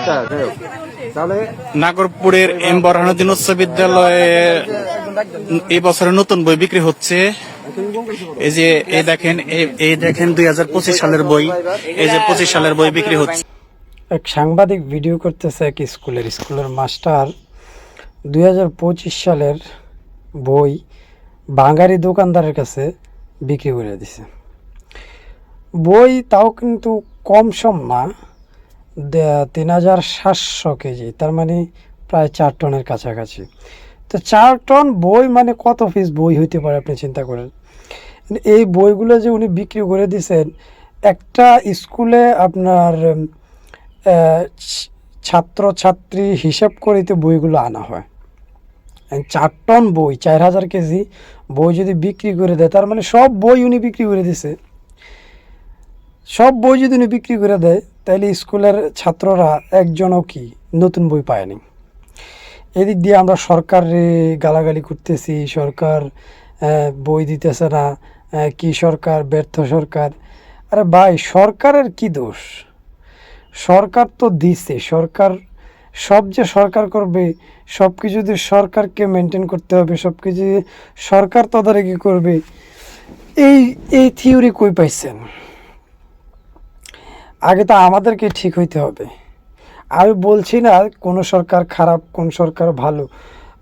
আচ্ছা যাই হোক, তাহলে নাগরপুরের এম বরহানুদ্দিন উচ্চ বিদ্যালয়ে এই বছরে নতুন বই বিক্রি হচ্ছে। এই যে এই দেখেন 2025 সালের বই, এই যে 25 সালের বই বিক্রি হচ্ছে। এক সাংবাদিক ভিডিও করতেছে এক স্কুলের মাস্টার 2025 সালের বই বাঙালি দোকানদারের কাছে বিক্রি করে দিছে। বই তাও কিন্তু কম সম না, 3700 কেজি, তার মানে প্রায় 4 টনের কাছাকাছি। তো 4 টন বই মানে কত পিস বই হইতে পারে আপনি চিন্তা করেন। এই বইগুলো যে উনি বিক্রি করে দিছেন, একটা স্কুলে আপনার ছাত্রছাত্রী হিসাব করিতে বইগুলো আনা হয়। 4 টন বই, 4000 কেজি বই যদি বিক্রি করে দেয়, তার মানে সব বই উনি বিক্রি করে দিছে। সব বই যদি উনি বিক্রি করে দেয়, তাহলে স্কুলের ছাত্ররা একজনও কি নতুন বই পায়নি। এদিক দিয়ে আমরা সরকারে গালাগালি করতেছি, সরকার বই দিতেছে না, কি সরকার, ব্যর্থ সরকার। আরে ভাই, সরকারের কি দোষ? সরকার তো দিছে, সরকার সব যে সরকার করবে, সব কিছু যদি সরকারকে মেনটেন করতে হবে, সব কিছু সরকার তদারকি করবে, এই থিওরি কই পাইছেন? আগে তো আমাদেরকে ঠিক হইতে হবে। আমি বলছি না কোন সরকার খারাপ, কোন সরকার ভালো।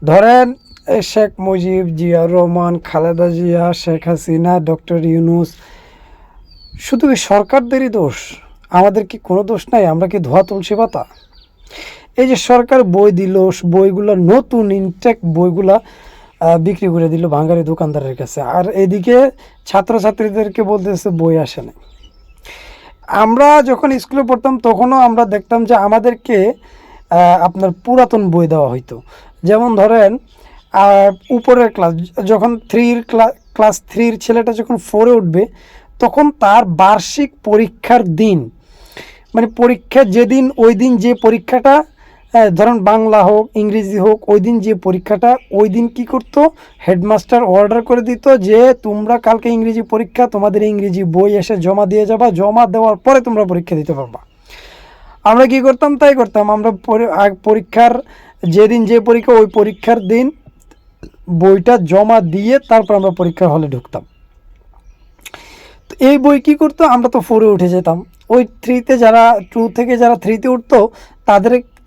ধরেন শেখ মুজিব, জিয়া রহমান, খালেদা জিয়া, শেখ হাসিনা, ডক্টর ইউনূস, শুধু এই সরকারদেরই দোষ, আমাদের কি কোনো দোষ নাই? আমরা কি ধোয়া তুলসী পাতা? এই যে সরকার বই দিল, বইগুলো নতুন ইনটেক বইগুলা বিক্রি করে দিল বাঙালি দোকানদারের কাছে, আর এদিকে ছাত্রছাত্রীদেরকে বলতেছে বই আসে না। আমরা যখন স্কুলে পড়তাম তখনও আমরা দেখতাম যে আমাদেরকে আপনার পুরাতন বই দেওয়া হইতো। যেমন ধরেন উপরের ক্লাস, যখন ক্লাস 3 ছেলেটা যখন 4-এ উঠবে, তখন তার বার্ষিক পরীক্ষার দিন, মানে পরীক্ষা যেদিন, ওই দিন যে পরীক্ষাটা, ধরেন বাংলা হোক ইংরেজি হোক, ওই দিন যে পরীক্ষাটা, ওই দিন কী করতো, হেডমাস্টার অর্ডার করে দিত যে তোমরা কালকে ইংরেজি পরীক্ষা, তোমাদের ইংরেজি বই এসে জমা দিয়ে যাবা, জমা দেওয়ার পরে তোমরা পরীক্ষা দিতে পারবা। আমরা কি করতাম? তাই করতাম। আমরা পরীক্ষার যেদিন যে পরীক্ষা, ওই পরীক্ষার দিন বইটা জমা দিয়ে তারপর আমরা পরীক্ষার হলে ঢুকতাম। তো এই বই কী করতো, আমরা তো 4-এ উঠে যেতাম। ওই 3-তে যারা 2 থেকে যারা 3-তে উঠতো,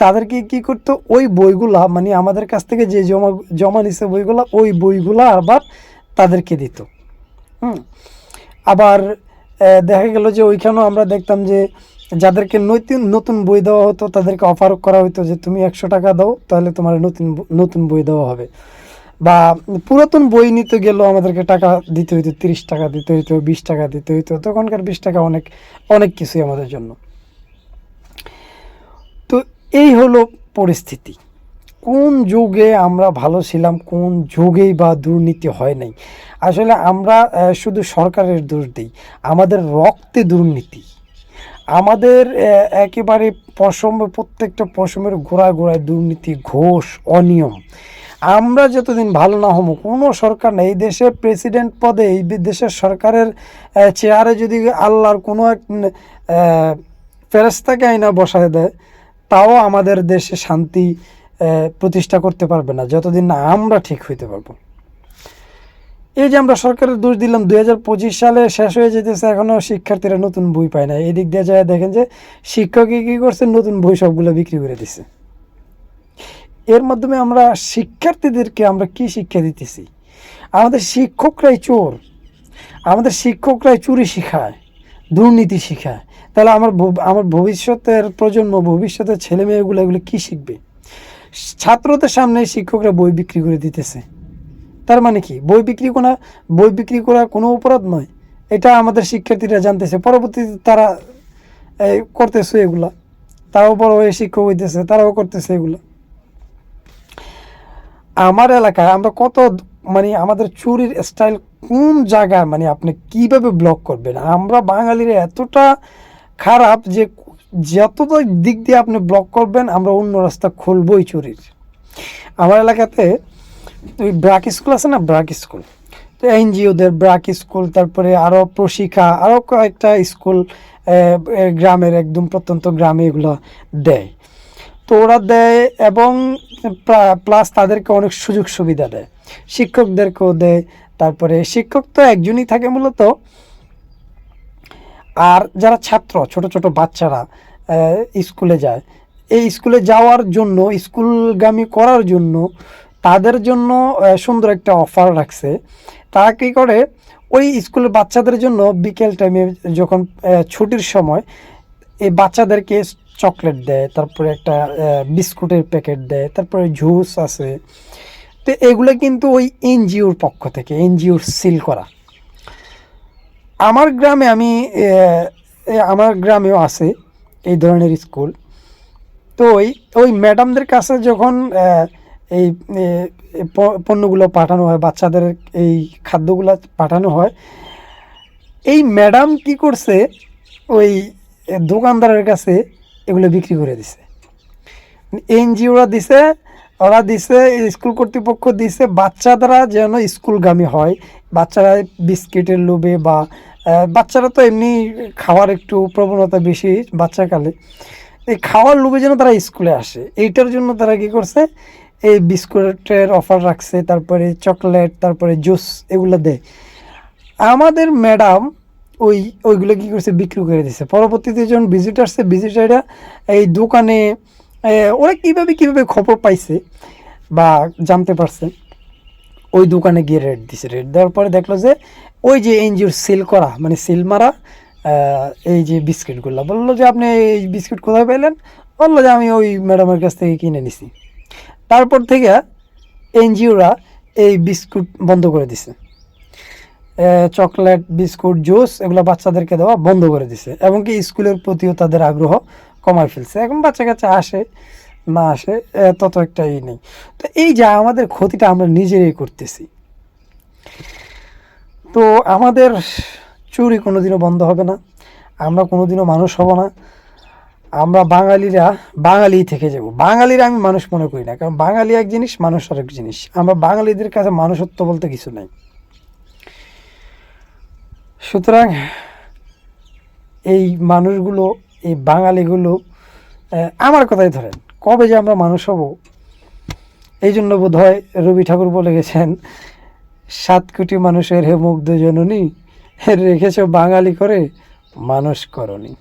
তাদেরকে কি করতো, ওই বইগুলা মানে আমাদের কাছ থেকে যে জমা নিছে বইগুলা, ওই বইগুলা আবার তাদেরকে দিত। আবার দেখা গেল যে ওইখানেও আমরা দেখতাম যে যাদেরকে নতুন বই দেওয়া হতো, তাদেরকে অফার করা হতো যে তুমি 100 টাকা দাও, তাহলে তোমার নতুন বই দেওয়া হবে। বা পুরাতন বই নিতে গেলেও আমাদেরকে টাকা দিতে হইতো, 30 টাকা দিতে হইতো, 20 টাকা দিতে হইতো। তখনকার 20 টাকা অনেক কিছুই আমাদের জন্য। তো এই হলো পরিস্থিতি। কোন যুগে আমরা ভালো ছিলাম, কোন যুগেই বা দুর্নীতি হয় নাই? আসলে আমরা শুধু সরকারের দোষ দিই। আমাদের রক্তে দুর্নীতি, আমাদের একেবারে প্রত্যেকটা পশমের গোড়ায় দুর্নীতি, ঘোষ, অনিয়ম। আমরা যতদিন ভালো না হবো, কোনো সরকার নেই এই দেশে প্রেসিডেন্ট পদে, এই দেশের সরকারের চেয়ারে যদি আল্লাহর কোনো এক ফেরেশতাকে আইনা বসায় দেয়, তাও আমাদের দেশে শান্তি প্রতিষ্ঠা করতে পারবে না যতদিন না আমরা ঠিক হইতে পারবো। এই যে আমরা সরকারের দোষ দিলাম, 2025 সালে শেষ হয়ে যেতেছে, এখনও শিক্ষার্থীরা নতুন বই পায় না। এদিক দিয়ে যায় দেখেন যে শিক্ষকই কী করছে, নতুন বই সবগুলো বিক্রি করে দিছে। এর মাধ্যমে আমরা শিক্ষার্থীদেরকে আমরা কি শিক্ষা দিতেছি? আমাদের শিক্ষকরাই চোর, আমাদের শিক্ষকরাই চুরি শিখায়, দুর্নীতি শিখায়। তাহলে আমার ভবিষ্যতের প্রজন্ম, ভবিষ্যতের ছেলে মেয়েগুলো এগুলো কী শিখবে? ছাত্রদের সামনে শিক্ষকরা বই বিক্রি করে দিতেছে, তার মানে কি বই বিক্রি করা কোনো অপরাধ নয়? এটা আমাদের শিক্ষার্থীরা জানতেছে, পরবর্তীতে তারা করতেছে এগুলা, তারাও বড় হয়ে শিক্ষক হইতেছে, তারাও করতেছে এগুলো। আমার এলাকায় আমরা কত মানে আমাদের চুরির স্টাইল কোন জায়গায়, মানে আপনি কিভাবে ব্লক করবেন? আমরা বাঙালিরা এতটা খারাপ যে যতটা দিক দিয়ে আপনি ব্লক করবেন, আমরা অন্য রাস্তা খুলবই চুরির। আমার এলাকাতে ওই ব্রাক স্কুল আছে না, ব্রাক স্কুল, তো এনজিওদের ব্রাক স্কুল, তারপরে আরও প্রশিক্ষা, আরও কয়েকটা স্কুল গ্রামের একদম প্রত্যন্ত গ্রামে এগুলো দেয়। তো ওরা দেয়, এবং প্লাস তাদেরকে অনেক সুযোগ সুবিধা দেয়, শিক্ষকদেরকেও দেয়। তারপরে শিক্ষক তো একজনই থাকে মূলত, আর যারা ছাত্র ছোট ছোট বাচ্চারা স্কুলে যায়, এই স্কুলে যাওয়ার জন্য, স্কুলগামী করার জন্য তাদের জন্য সুন্দর একটা অফার রাখছে। তারা কী করে, ওই স্কুলের বাচ্চাদের জন্য বিকেল টাইমে যখন ছুটির সময় এই বাচ্চাদেরকে চকলেট দেয়, তারপরে একটা বিস্কুটের প্যাকেট দেয়, তারপরে জুস আছে। তো এগুলো কিন্তু ওই এনজিওর পক্ষ থেকে, এনজিওর সিল করা। আমার গ্রামে আমার গ্রামেও আছে এই ধরনের স্কুল। তো ওই ম্যাডামদের কাছে যখন এই পণ্যগুলো পাঠানো হয়, বাচ্চাদের এই খাদ্যগুলো পাঠানো হয়, এই ম্যাডাম কি করছে, ওই দোকানদারের কাছে এগুলো বিক্রি করে দিছে। এনজিওরা দিছে, ওরা দিছে, স্কুল কর্তৃপক্ষ দিছে, বাচ্চারা যেন স্কুলগামী হয়। বাচ্চারা বিস্কিটের লোভে, বা বাচ্চারা তো এমনি খাওয়ার একটু প্রবণতা বেশি বাচ্চাকালে, এই খাওয়ার লোভে যেন তারা স্কুলে আসে, এইটার জন্য তারা কী করছে, এই বিস্কুটের অফার রাখছে, তারপরে চকলেট, তারপরে জুস এগুলো দেয়। আমাদের ম্যাডাম ওইগুলো কী করছে, বিক্রি করে দিছে। পরবর্তীতে যখন ভিজিটাররা এই দোকানে, ওরা কীভাবে খবর পাইছে বা জানতে পারছে, ওই দোকানে গিয়ে রেট দিছে। রেট দেওয়ার পরে দেখলো যে ওই যে এনজিওর সিল করা, মানে সিল মারা এই যে বিস্কিটগুলো, বললো যে আপনি এই বিস্কিট কোথায় পেলেন, বললো যে আমি ওই ম্যাডামের কাছ থেকে কিনে নিছি। তারপর থেকে এনজিওরা এই বিস্কুট বন্ধ করে দিছে, চকলেট, বিস্কুট, জুস এগুলো বাচ্চাদেরকে দেওয়া বন্ধ করে দিছে, এবং কি স্কুলের প্রতিও তাদের আগ্রহ কমায় ফেলছে। এখন বাচ্চা কাচ্চা আসে না আসে তত একটা নেই। তো এই যে আমাদের ক্ষতিটা আমরা নিজেরাই করতেছি। তো আমাদের চুরি কোনোদিনও বন্ধ হবে না, আমরা কোনোদিনও মানুষ হব না। আমরা বাঙালিরা বাঙালি থেকে যাব। বাঙালিরা আমি মানুষ মনে করি না, কারণ বাঙালি এক জিনিস, মানুষ আর এক জিনিস। আমরা বাঙালিদের কাছে মানুষত্ব বলতে কিছু নাই। সুতরাং এই মানুষগুলো, এই বাঙালিগুলো, আমার কথাই ধরেন, কবে যে আমরা মানুষ হব। এই জন্য বোধ হয় রবি ঠাকুর বলে গেছেন, 7 কোটি মানুষের হে মুগ্ধ জননী, রেখেছ বাঙালি করে মানুষ করনি।